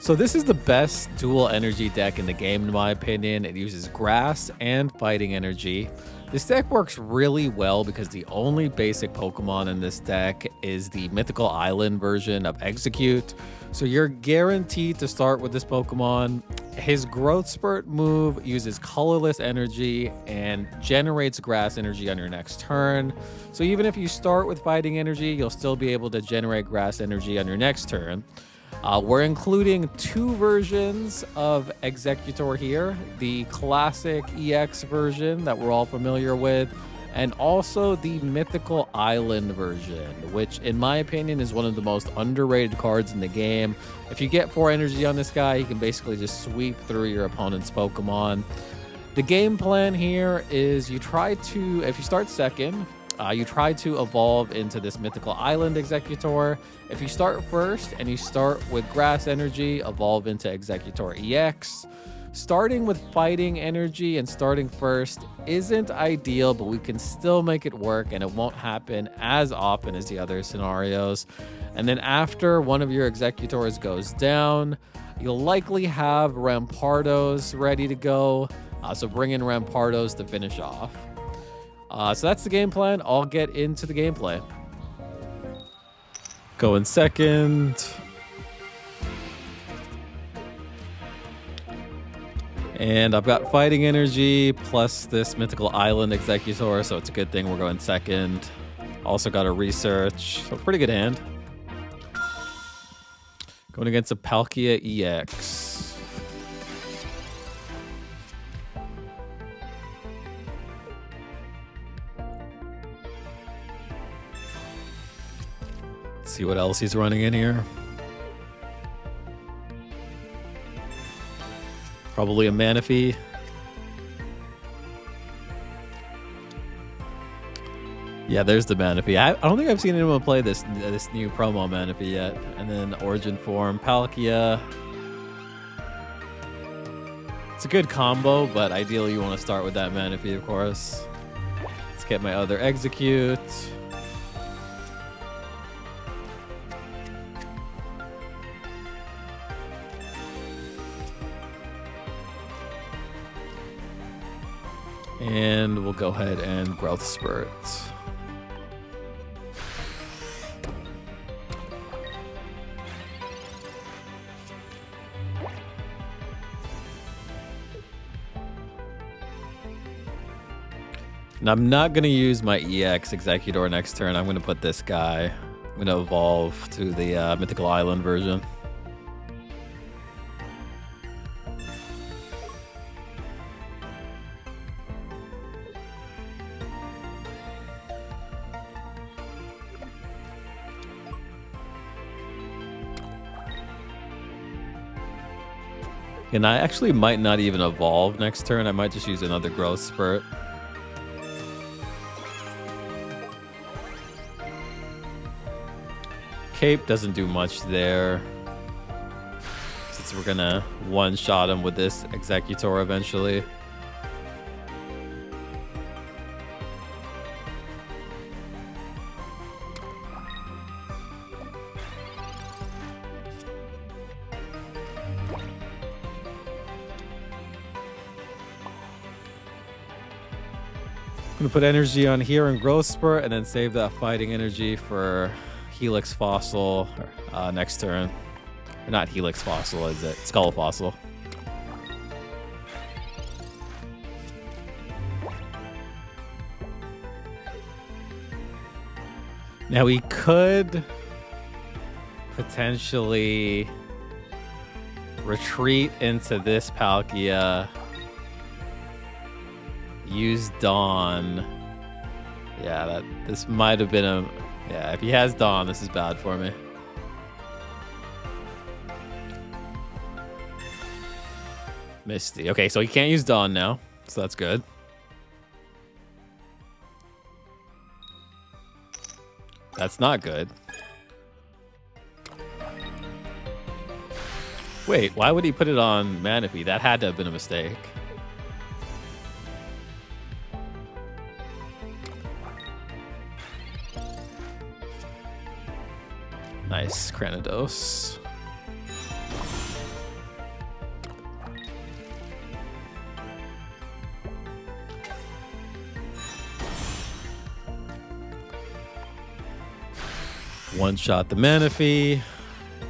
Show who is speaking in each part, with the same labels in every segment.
Speaker 1: So this is the best dual energy deck in the game, in my opinion. It uses grass and fighting energy. This deck works really well because the only basic Pokemon in this deck is the Mythical Island version of Exeggcute. So you're guaranteed to start with this Pokemon. His Growth Spurt move uses colorless energy and generates grass energy on your next turn. So even if you start with fighting energy, you'll still be able to generate grass energy on your next turn. We're including 2 versions of Exeggutor here, the classic EX version that we're all familiar with, and also the Mythical Island version, which in my opinion is one of the most underrated cards in the game. If you get 4 energy on this guy, you can basically just sweep through your opponent's Pokemon. The game plan here is you try to, if you start second, you try to evolve into this Mythical Island Exeggutor. If you start first and you start with grass energy, evolve into Exeggutor EX. Starting with fighting energy and starting first isn't ideal, but we can still make it work and it won't happen as often as the other scenarios. And then after one of your Exeggutors goes down, you'll likely have Rampardos ready to go. So bring in Rampardos to finish off. So that's the game plan. I'll get into the gameplay. Going second. And I've got fighting energy plus this Mythical Island Exeggutor, so it's a good thing we're going second. Also got a research, so pretty good hand. Going against a Palkia EX. See what else he's running in here. Probably a Manaphy. Yeah, there's the Manaphy. I don't think I've seen anyone play this new promo Manaphy yet. And then Origin Form, Palkia. It's a good combo, but ideally you want to start with that Manaphy, of course. Let's get my other Exeggcute. And we'll go ahead and Growth Spurt. And I'm not going to use my EX Exeggutor next turn. I'm going to put this guy. I'm going to evolve to the Mythical Island version. And I actually might not even evolve next turn. I might just use another Growth Spurt. Cape doesn't do much there, since we're gonna one-shot him with this Exeggutor eventually. I'm gonna put energy on here and Growth Spurt, and then save that fighting energy for Helix Fossil next turn. Or not Helix Fossil, is it? Skull Fossil. Now we could potentially retreat into this Palkia. Use Dawn. Yeah, this might have been a... Yeah, if he has Dawn, this is bad for me. Misty. Okay, so he can't use Dawn now, so that's good. That's not good. Wait, why would he put it on Manaphy? That had to have been a mistake. Nice, Cranidos. One-shot the Manaphy.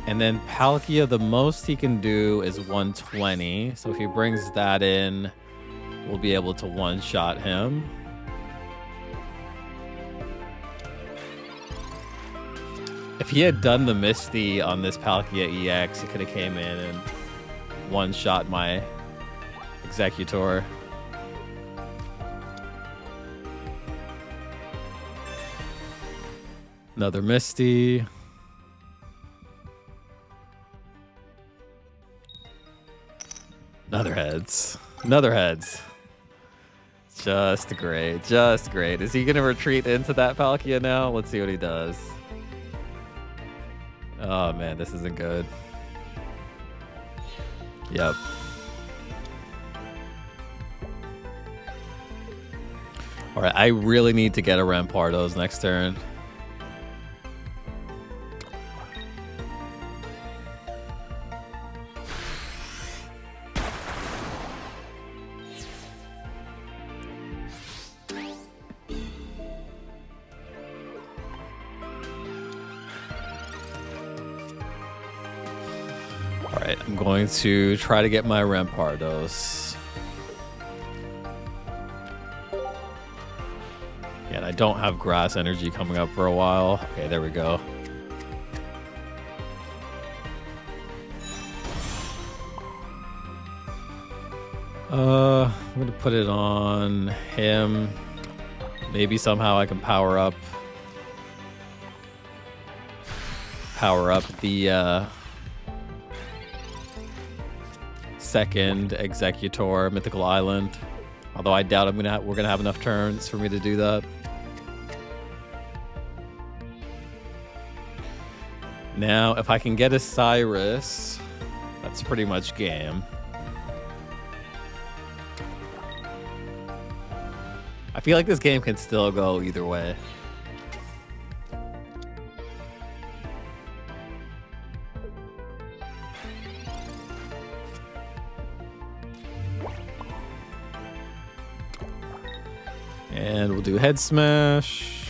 Speaker 1: And then Palkia, the most he can do is 120. So if he brings that in, we'll be able to one-shot him. If he had done the Misty on this Palkia EX, he could have came in and one-shot my Exeggutor. Another Misty. Another heads. Another heads. Just great. Just great. Is he going to retreat into that Palkia now? Let's see what he does. Oh, man, this isn't good. Yep. All right, I really need to get a Rampardos next turn. Alright, I'm going to try to get my Rampardos. Yeah, and I don't have grass energy coming up for a while. Okay, there we go. I'm gonna put it on him. Maybe somehow I can power up the second Exeggutor Mythical Island. Although I doubt we're gonna have enough turns for me to do that. Now, if I can get a Cyrus, that's pretty much game. I feel like this game can still go either way. And we'll do head smash.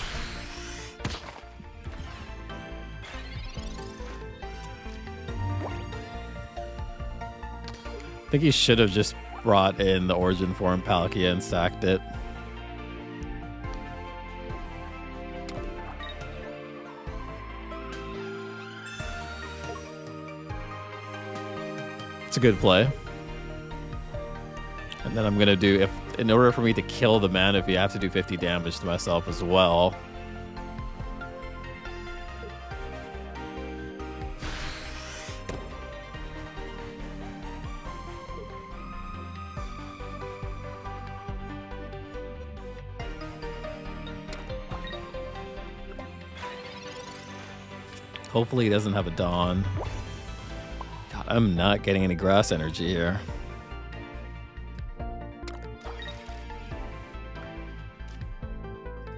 Speaker 1: I think he should have just brought in the origin form Palkia and sacked it. It's a good play. And then I'm gonna do, in order for me to kill the Manaphy, I have to do 50 damage to myself as well. Hopefully he doesn't have a Dawn. God, I'm not getting any grass energy here.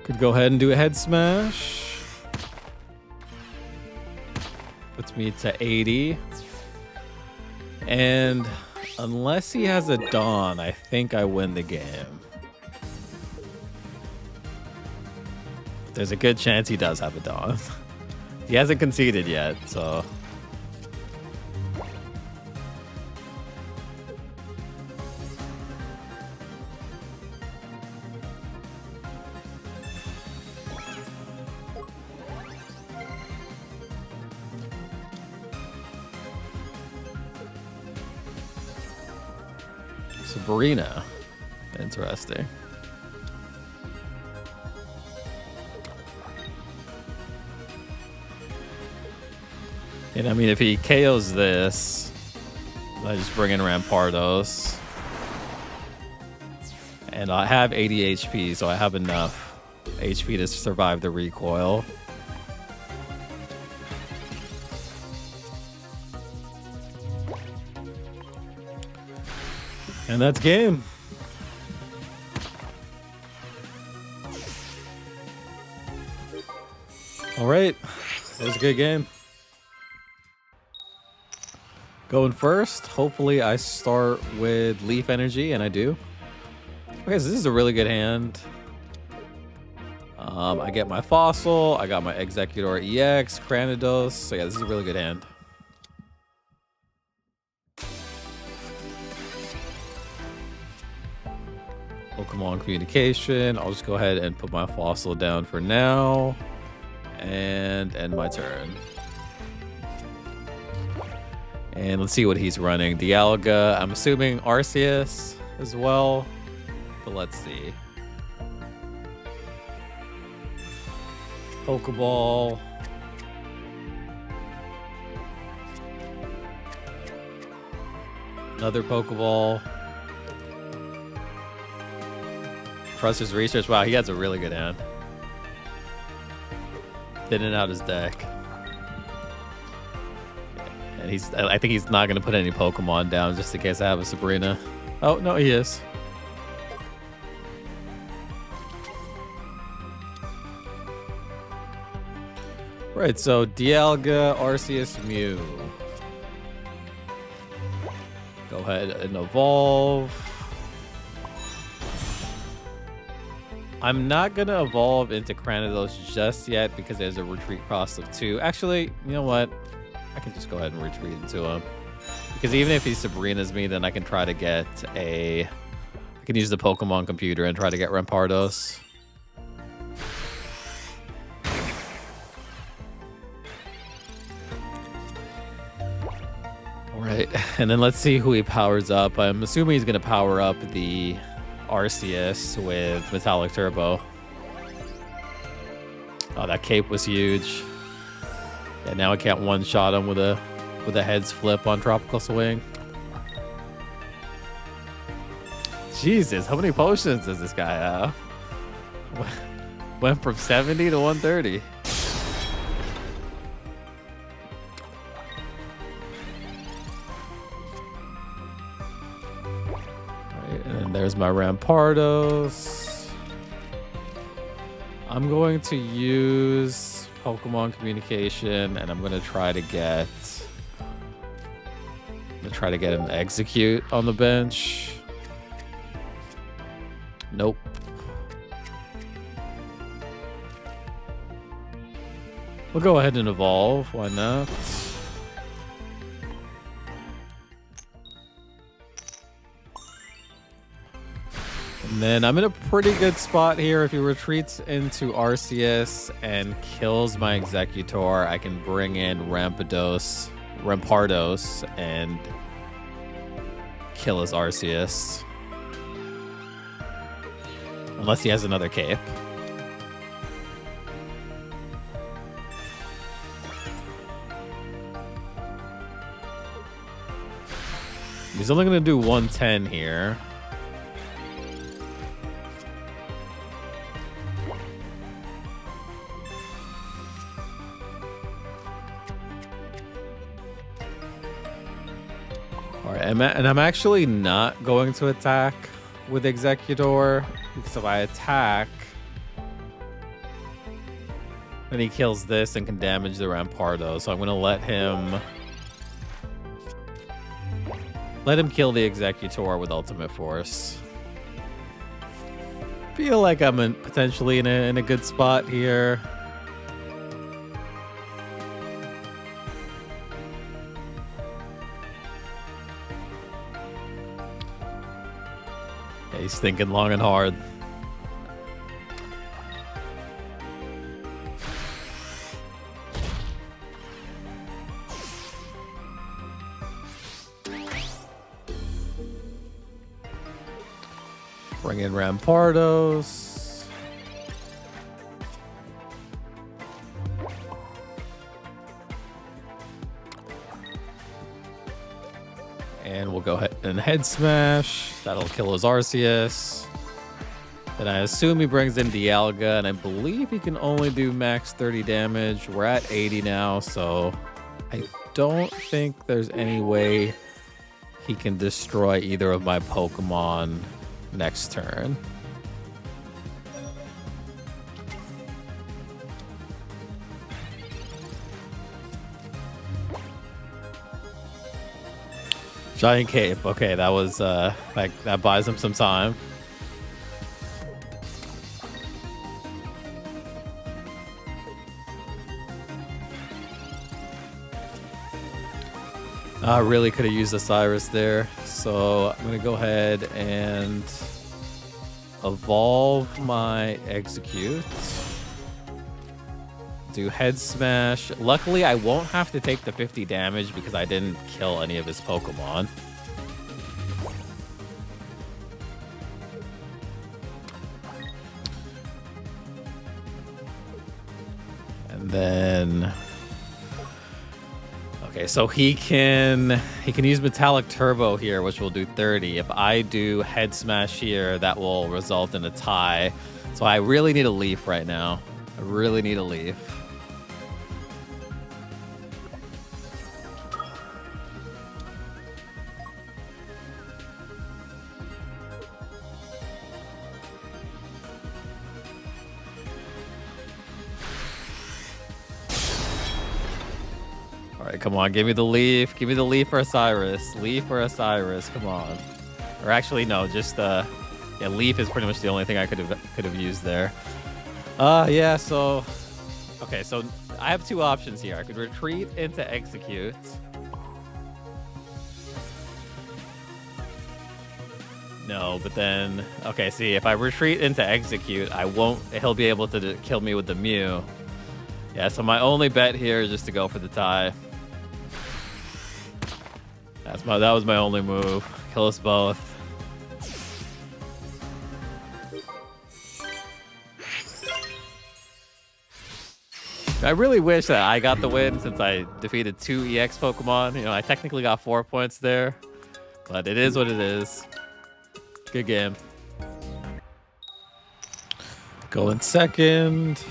Speaker 1: Could go ahead and do a head smash. Puts me to 80. And unless he has a Dawn, I think I win the game. There's a good chance he does have a Dawn. He hasn't conceded yet, so... Sabrina. Interesting. And I mean, if he KOs this, I just bring in Rampardos. And I have 80 HP, so I have enough HP to survive the recoil. And that's game. All right, that was a good game. Going first, hopefully I start with Leaf Energy, and I do. Okay, so this is a really good hand. I get my Fossil. I got my Exeggutor EX, Rampardos. So yeah, this is a really good hand. Pokemon Communication. I'll just go ahead and put my Fossil down for now. And end my turn. And let's see what he's running. Dialga. I'm assuming Arceus as well. But let's see. Pokeball. Another Pokeball. Trust his research. Wow, he has a really good hand. Thinning out his deck. And I think he's not going to put any Pokemon down just in case I have a Sabrina. Oh, no, he is. Right, so Dialga, Arceus, Mew. Go ahead and evolve. I'm not going to evolve into Rampardos just yet because there's a retreat cost of 2. Actually, you know what? I can just go ahead and retreat into him. Because even if he Sabrina's me, then I can try to get I can use the Pokemon computer and try to get Rampardos. Alright, and then let's see who he powers up. I'm assuming he's going to power up the Arceus with Metallic Turbo. Oh, that cape was huge. Yeah, now I can't one-shot him with a heads flip on Tropical Swing. Jesus, how many potions does this guy have? Went from 70 to 130. There's my Rampardos. I'm going to use Pokemon Communication, and I'm going to try to get an Exeggcute on the bench. Nope. We'll go ahead and evolve. Why not? And then I'm in a pretty good spot here. If he retreats into Arceus and kills my Exeggutor, I can bring in Rampardos, and kill his Arceus. Unless he has another cape. He's only going to do 110 here. And I'm actually not going to attack with Exeggutor, because if I attack, then he kills this and can damage the Rampardos. So I'm going to let him kill the Exeggutor with Ultimate Force. Feel like I'm potentially in a good spot here. He's thinking long and hard. Bring in Rampardos. And we'll go ahead and head smash. That'll kill his Arceus. Then I assume he brings in Dialga, and I believe he can only do max 30 damage. We're at 80 now, so I don't think there's any way he can destroy either of my Pokemon next turn. Giant Cape. Okay, that was that buys him some time. I really could have used a Cyrus there. So I'm going to go ahead and evolve my Exeggcute. Do Head Smash. Luckily, I won't have to take the 50 damage because I didn't kill any of his Pokemon. And then... Okay, so he can use Metallic Turbo here, which will do 30. If I do Head Smash here, that will result in a tie. So I really need a Leaf right now. I really need a Leaf. All right, come on, give me the Leaf. Give me the Leaf or a Cyrus. Leaf or a Cyrus, come on. Or actually, no, just yeah, Leaf is pretty much the only thing I could have used there. Yeah, so okay, so I have two options here. I could retreat into Exeggcute. No, but then okay, see, if I retreat into Exeggcute, he'll be able to kill me with the Mew. Yeah, so my only bet here is just to go for the tie. That was my only move. Kill us both. I really wish that I got the win since I defeated 2 EX Pokemon. You know, I technically got 4 points there, but it is what it is. Good game. Going second.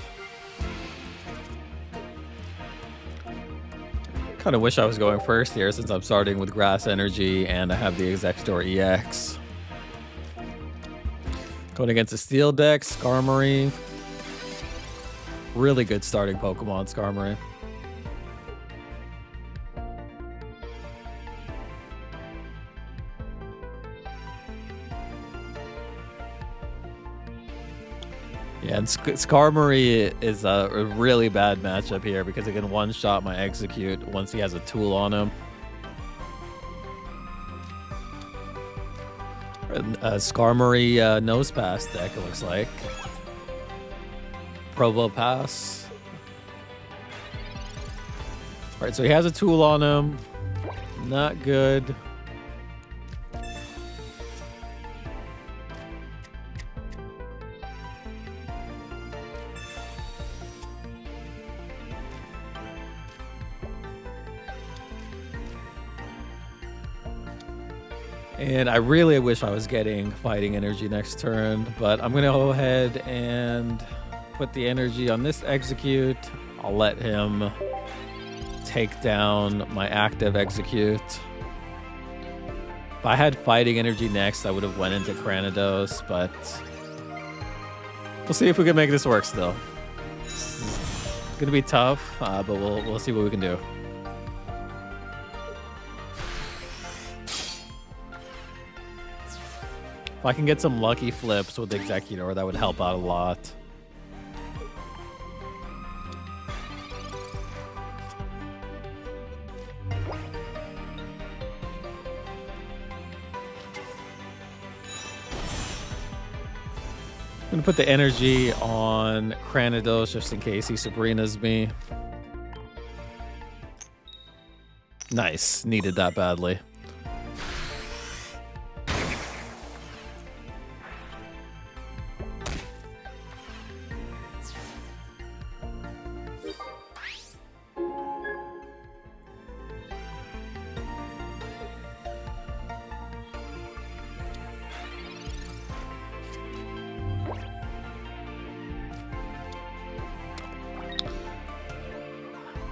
Speaker 1: Kind of wish I was going first here since I'm starting with Grass Energy and I have the Exeggutor EX. Going against a Steel deck, Skarmory. Really good starting Pokemon, Skarmory. Yeah, and Skarmory is a really bad matchup here because it can one-shot my Exeggcute once he has a tool on him. Skarmory Nose Pass deck, it looks like. Probopass. Alright, so he has a tool on him. Not good. And I really wish I was getting Fighting Energy next turn, but I'm going to go ahead and put the energy on this Exeggcute. I'll let him take down my active Exeggcute. If I had Fighting Energy next, I would have went into Cranidos, but we'll see if we can make this work still. It's going to be tough, but we'll see what we can do. If I can get some lucky flips with Exeggutor, that would help out a lot. I'm gonna put the energy on Cranidos just in case he Sabrina's me. Nice, needed that badly.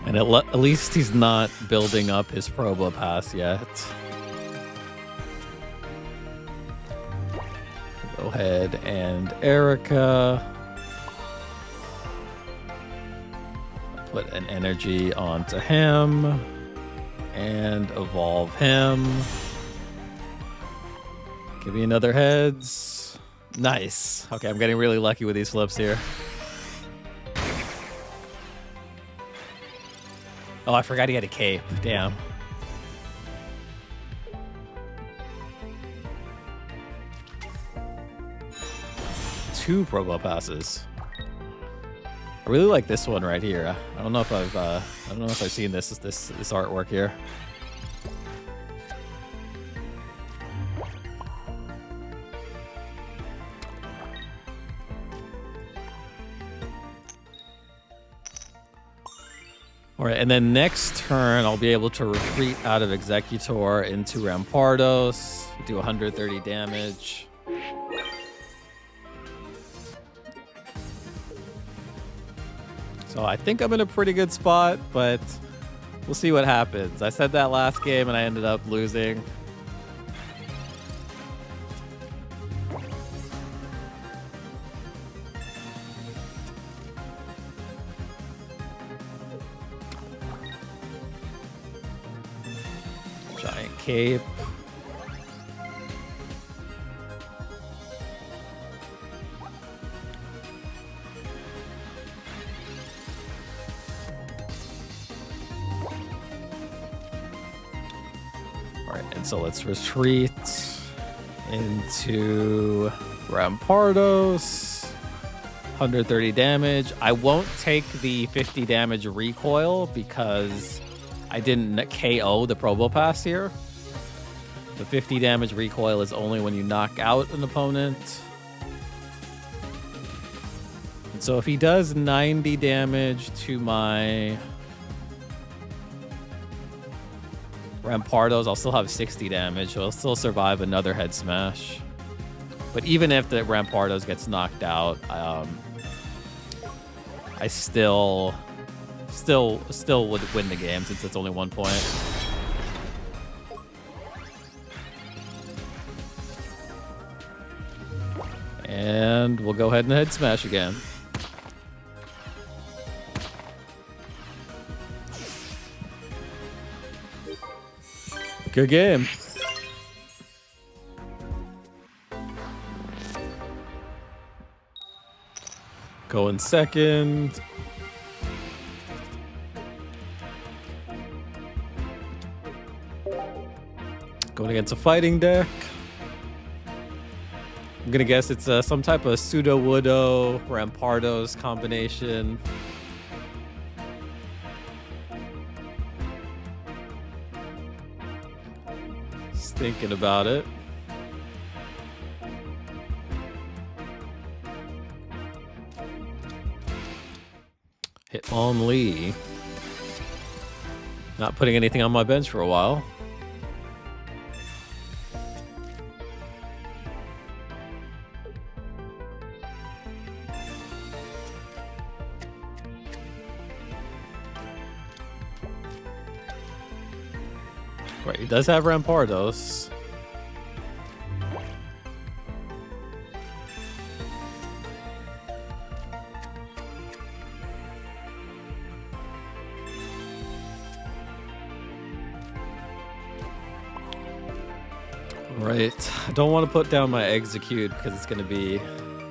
Speaker 1: And at least he's not building up his Probopass yet. Go ahead and Erica. Put an energy onto him. And evolve him. Give me another heads. Nice. Okay, I'm getting really lucky with these flips here. Oh, I forgot he had a cape. Damn. 2 Probopasses. I really like this one right here. I don't know if I've seen this artwork here. All right, and then next turn, I'll be able to retreat out of Exeggutor into Rampardos, do 130 damage. So I think I'm in a pretty good spot, but we'll see what happens. I said that last game and I ended up losing. Giant cape. So let's retreat into Rampardos. 130 damage. I won't take the 50 damage recoil because I didn't KO the Probopass here. The 50 damage recoil is only when you knock out an opponent. And so if he does 90 damage to my Rampardos, I'll still have 60 damage, so I'll still survive another head smash. But even if the Rampardos gets knocked out, I still would win the game since it's only 1 point. And we'll go ahead and head smash again. Good game. Going second. Going against a fighting deck. I'm gonna guess it's some type of Sudowoodo Rampardos combination. Thinking about it. Hitmonlee. Not putting anything on my bench for a while. Right, he does have Rampardos. Right, I don't want to put down my Exeggcute because it's going to be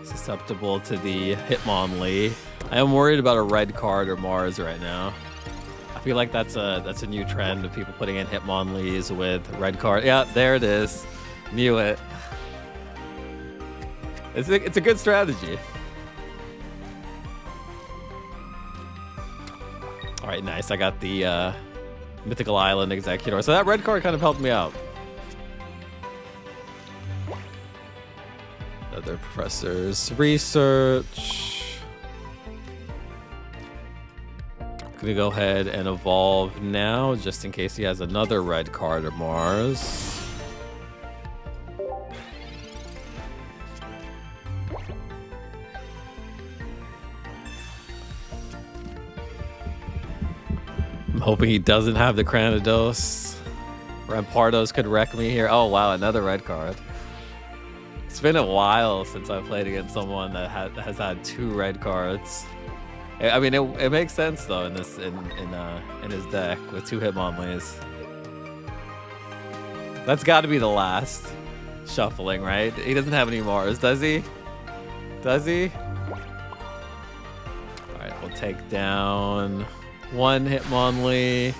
Speaker 1: susceptible to the Hitmonlee. I am worried about a red card or Mars right now. I feel like that's a new trend of people putting in Hitmonlees with red card. Yeah, there it is. Knew it. It's a good strategy. All right, nice. I got the Mythical Island Exeggutor. So that red card kind of helped me out. Other professors. Research. Gonna go ahead and evolve now, just in case he has another red card or Mars. I'm hoping he doesn't have the Cranidos. Rampardos could wreck me here. Oh wow, another red card. It's been a while since I played against someone that has had 2 red cards. I mean, it makes sense though in his deck with 2 Hitmonlees. That's got to be the last shuffling, right? He doesn't have any Mars, does he? Does he? All right, we'll take down 1 Hitmonlee.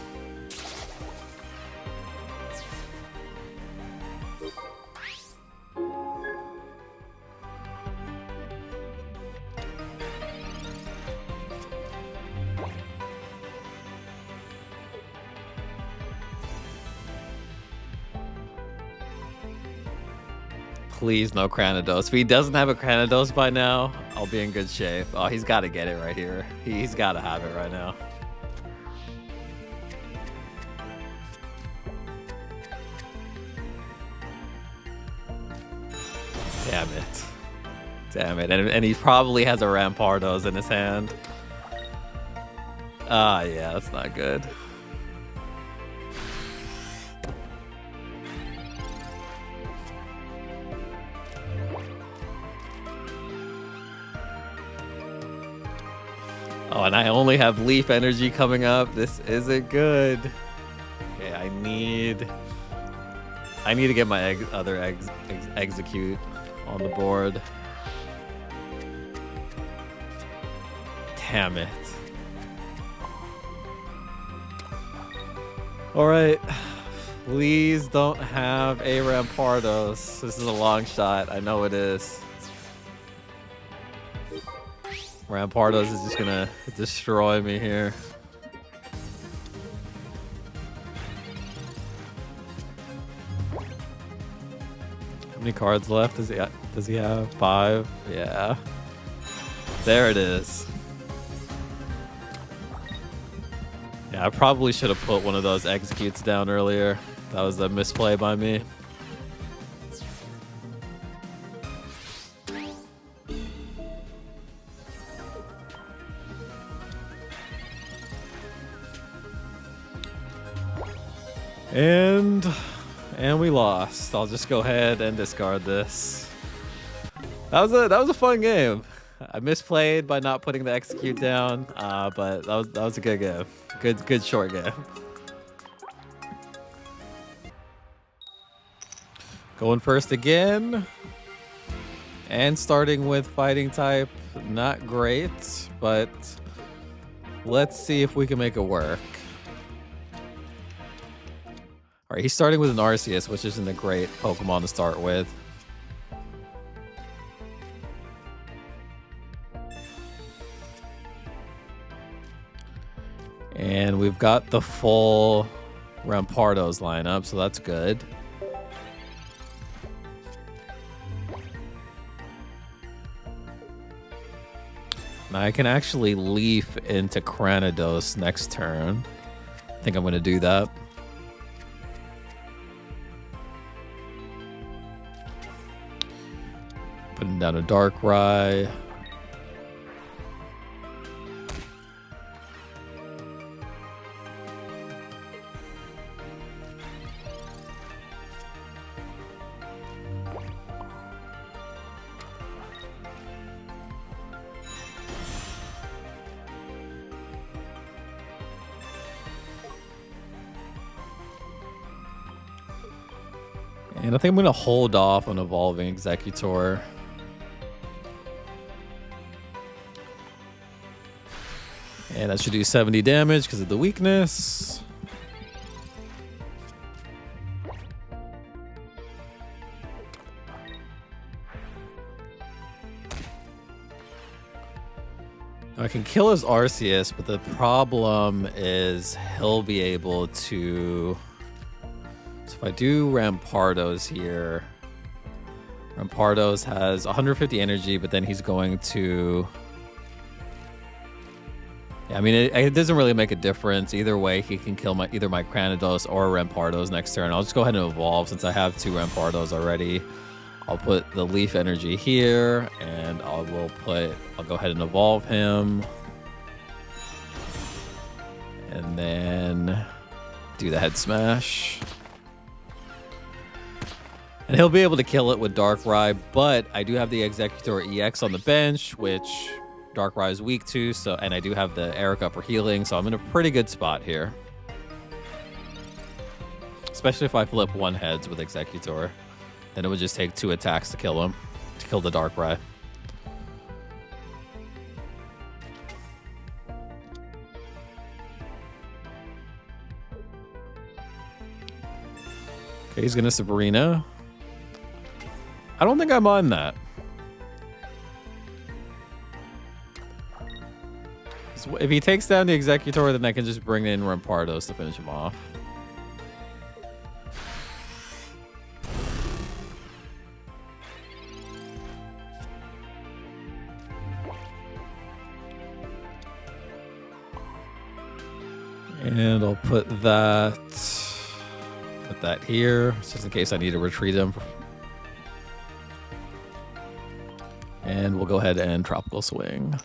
Speaker 1: Please no Cranidos. If he doesn't have a Cranidos by now, I'll be in good shape. Oh, he's got to get it right here. He's got to have it right now. Damn it. Damn it. And he probably has a Rampardos in his hand. Ah, yeah, that's not good. Oh, and I only have Leaf Energy coming up. This isn't good. Okay, I need to get my other Exeggcute on the board. Damn it. All right. Please don't have a Rampardos. This is a long shot. I know it is. Rampardos is just gonna destroy me here. How many cards left does he have? 5? Yeah. There it is. Yeah, I probably should have put one of those Exeggcutes down earlier. That was a misplay by me. And we lost. I'll just go ahead and discard this. That was a fun game. I misplayed by not putting the Exeggcute down, but that was a good game. Good short game. Going first again. And starting with fighting type. Not great, but let's see if we can make it work. All right, he's starting with an Arceus, which isn't a great Pokemon to start with. And we've got the full Rampardos lineup, so that's good. Now I can actually leaf into Cranidos next turn. I think I'm going to do that. Putting down a Darkrai. And I think I'm going to hold off on evolving Exeggutor. And that should do 70 damage because of the weakness. I can kill his Arceus, but the problem is he'll be able to... So if I do Rampardos here, Rampardos has 150 energy, but then he's going to... Yeah, I mean, it doesn't really make a difference. Either way, he can kill either my Cranidos or Rampardos next turn. I'll just go ahead and evolve since I have 2 Rampardos already. I'll put the Leaf Energy here, and I'll go ahead and evolve him. And then do the Head Smash. And he'll be able to kill it with Darkrai, but I do have the Exeggutor EX on the bench, which Darkrai is weak to, and I do have the Erica for healing, so I'm in a pretty good spot here. Especially if I flip 1 heads with Exeggutor. Then it would just take 2 attacks to kill him, to kill the Darkrai. Okay, he's gonna Sabrina. I don't think I'm on that. So if he takes down the Exeggutor, then I can just bring in Rampardos to finish him off. And I'll put that here, just in case I need to retreat him. And we'll go ahead and Tropical Swing.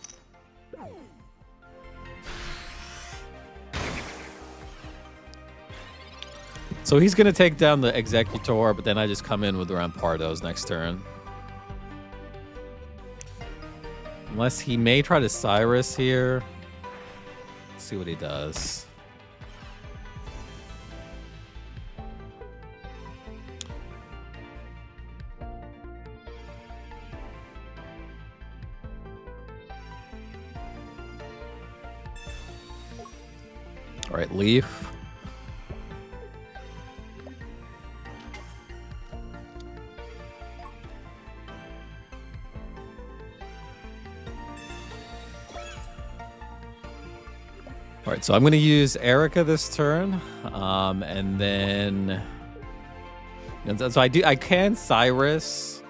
Speaker 1: So he's going to take down the Exeggutor, but then I just come in with the Rampardos next turn. Unless he may try to Cyrus here. Let's see what he does. All right, Leaf. All right, so I'm going to use Erica this turn, and then so I can Cyrus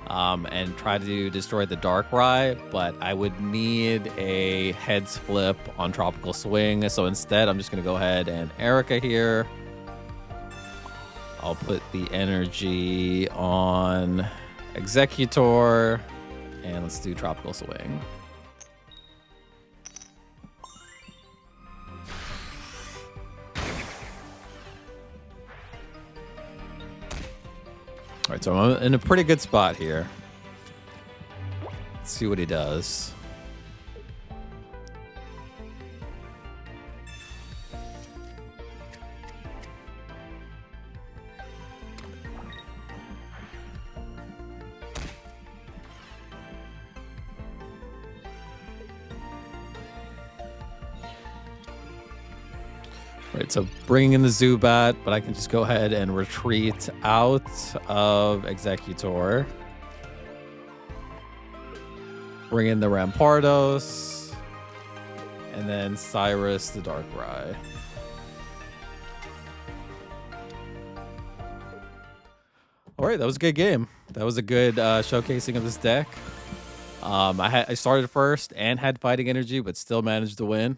Speaker 1: and try to destroy the Darkrai, but I would need a heads flip on Tropical Swing. So instead, I'm just going to go ahead and Erica here. I'll put the energy on Exeggutor, and let's do Tropical Swing. All right, so I'm in a pretty good spot here. Let's see what he does. Right, so bringing in the Zubat, but I can just go ahead and retreat out of Exeggutor. Bring in the Rampardos, and then Cyrus the Darkrai. All right, that was a good game. That was a good showcasing of this deck. I started first and had fighting energy, but still managed to win.